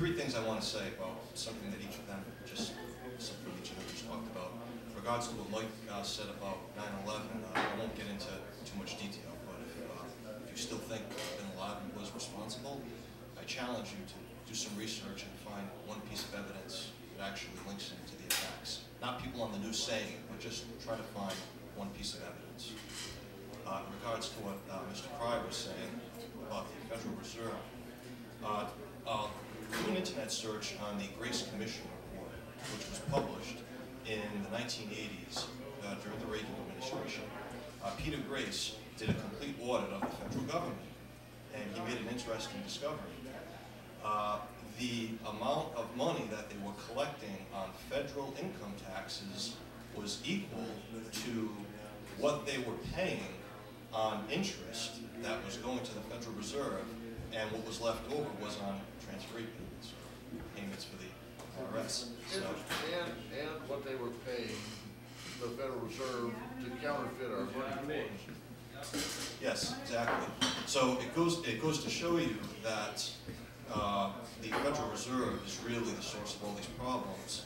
three things I want to say about something that each of them, just something each of them just talked about. In regards to what Mike said about 9/11, I won't get into too much detail, but if you still think Bin Laden was responsible, I challenge you to do some research and find one piece of evidence that actually links him to the attacks. Not people on the news saying it, but just try to find one piece of evidence. In regards to what Mr. Pryor was saying about the Federal Reserve, do an internet search on the Grace Commission report, which was published in the 1980s during the Reagan administration. Peter Grace did a complete audit of the federal government, and he made an interesting discovery. The amount of money that they were collecting on federal income taxes was equal to what they were paying on interest that was going to the Federal Reserve, and what was left over was on transferee payments for the IRS. So, and what they were paying the Federal Reserve to counterfeit our money. Yes, exactly. So it goes to show you that the Federal Reserve is really the source of all these problems.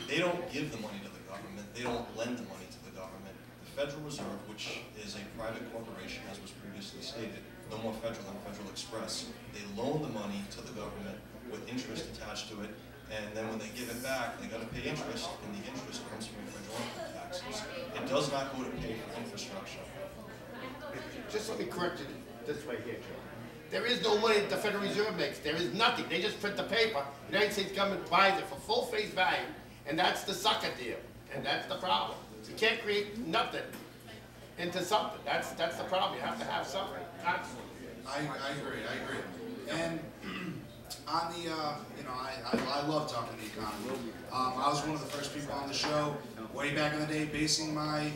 They don't give the money to the government. They don't lend the money to the government. The Federal Reserve, which is a private corporation, as was previously stated, no more federal than Federal Express, they loan the money to the government with interest attached to it, and then when they give it back, they got to pay interest, and the interest comes from federal income taxes. It does not go to pay for infrastructure. Just let me correct it this way here, Joe. There is no money that the Federal Reserve makes. There is nothing. They just print the paper. The United States government buys it for full face value, and that's the sucker deal, and that's the problem. You can't create nothing into something. That's the problem. You have to have something. I agree. And on the, you know, I love talking the economy. I was one of the first people on the show way back in the day, basing my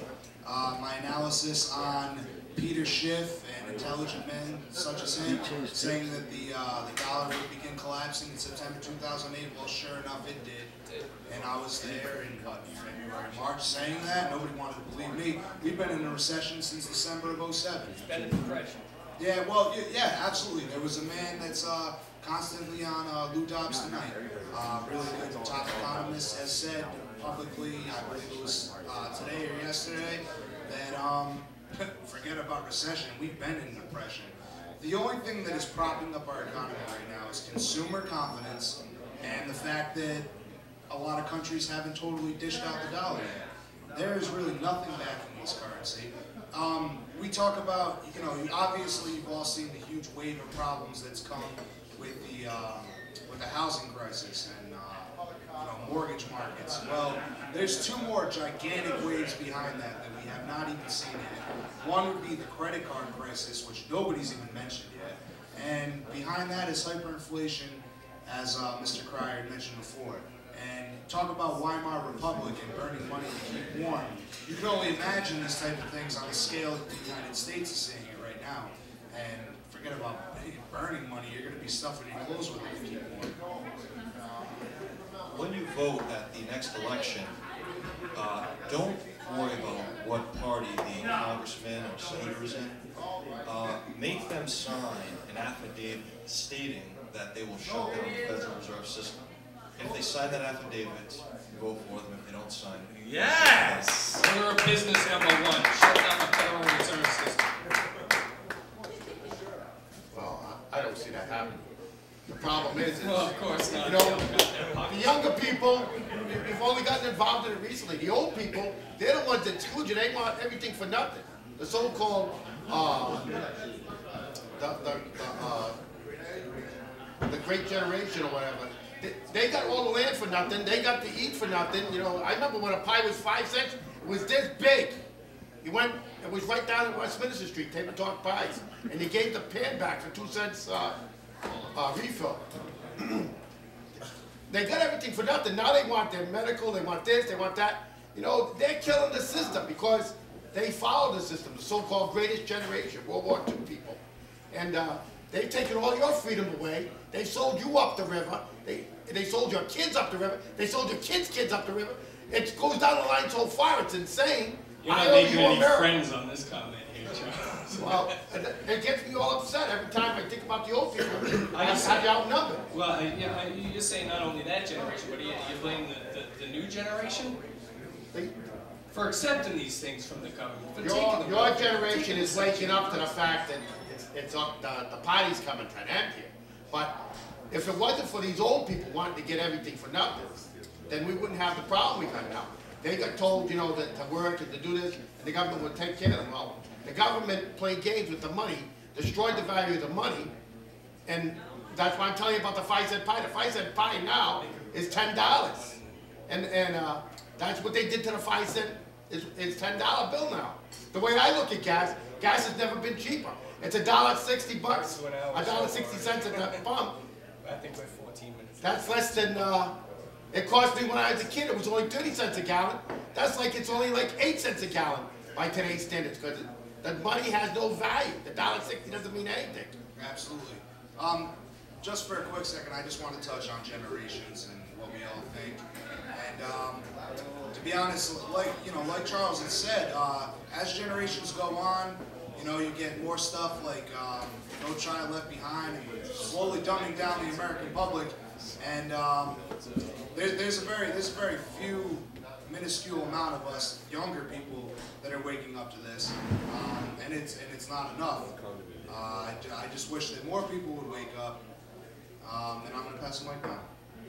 my analysis on Peter Schiff and intelligent men such as him, saying that the dollar would begin collapsing in September 2008. Well, sure enough, it did. And I was there in February, March, saying that. Nobody wanted to believe me. We've been in a recession since December of '07. It's been a depression. Yeah, well, yeah, absolutely. There was a man that's constantly on Lou Dobbs Tonight. Really good top economist has said publicly, I believe it was today or yesterday, that forget about recession. We've been in depression. The only thing that is propping up our economy right now is consumer confidence and the fact that a lot of countries haven't totally dished out the dollar yet. There is really nothing backing this currency. We talk about, you know, obviously you've all seen the huge wave of problems that's come with the housing crisis and you know, mortgage markets. Well, there's two more gigantic waves behind that we have not even seen yet. One would be the credit card crisis, which nobody's even mentioned yet, and behind that is hyperinflation, as Mr. Cryer mentioned before. And talk about Weimar Republic and burning money to keep warm. You can only imagine these type of things on the scale that the United States is seeing it right now. And forget about burning money, you're going to be stuffing your clothes with it to keep warm. When you vote at the next election, don't worry about what party the congressman or senator is in. Make them sign an affidavit stating that they will shut down the Federal Reserve System. If they sign that affidavit, vote for them. If they don't sign it, yes! Order of business number 1, shut down the Federal Reserve System. Well, I don't see that happening. The problem is, well, of course not. You know, the younger people, you've only gotten involved in it recently. The old people, they're the ones that exclude you. They want everything for nothing. The so-called, the Great Generation or whatever. They got all the land for nothing. They got to eat for nothing. You know, I remember when a pie was 5 cents, it was this big. You went, it was right down at Westminster Street, Table Talk Pies, and they gave the pan back for 2 cents refill. They got everything for nothing. Now they want their medical, they want this, they want that. You know, they're killing the system because they follow the system, the so-called greatest generation, World War II people. And they've taken all your freedom away. They sold you up the river. They sold your kids up the river. They sold your kids' up the river. It goes down the line so far, it's insane. You're not making any friends on this comment here, Joe. Well, it gets me all upset every time I think about the old people. I just- have you outnumbered. Well, you're saying not only that generation, but you blame the new generation for accepting these things from the government. For taking them Your away, generation taking is the waking up to the fact that the party's coming to an end here. But if it wasn't for these old people wanting to get everything for nothing, then we wouldn't have the problem we got now. They got told, you know, that to work and to do this, and the government would take care of them all. The government played games with the money, destroyed the value of the money, and that's why I'm telling you about the 5-cent pie. The 5-cent pie now is $10. And that's what they did to the 5-cent, it's $10 bill now. The way I look at gas has never been cheaper. It's $1.60, $1.60 at the pump. I think we're 14 minutes. That's less than, it cost me when I was a kid, it was only 30 cents a gallon. That's like, it's only like 8 cents a gallon by today's standards, because the money has no value. The $1.60 doesn't mean anything. Absolutely. Just for a quick second, I just want to touch on generations and what we all think. And to be honest, like Charles had said, as generations go on, you get more stuff like No Child Left Behind, and slowly dumbing down the American public. And there's a very few minuscule amount of us younger people that are waking up to this, and it's not enough. I just wish that more people would wake up. And I'm going to pass the mic down.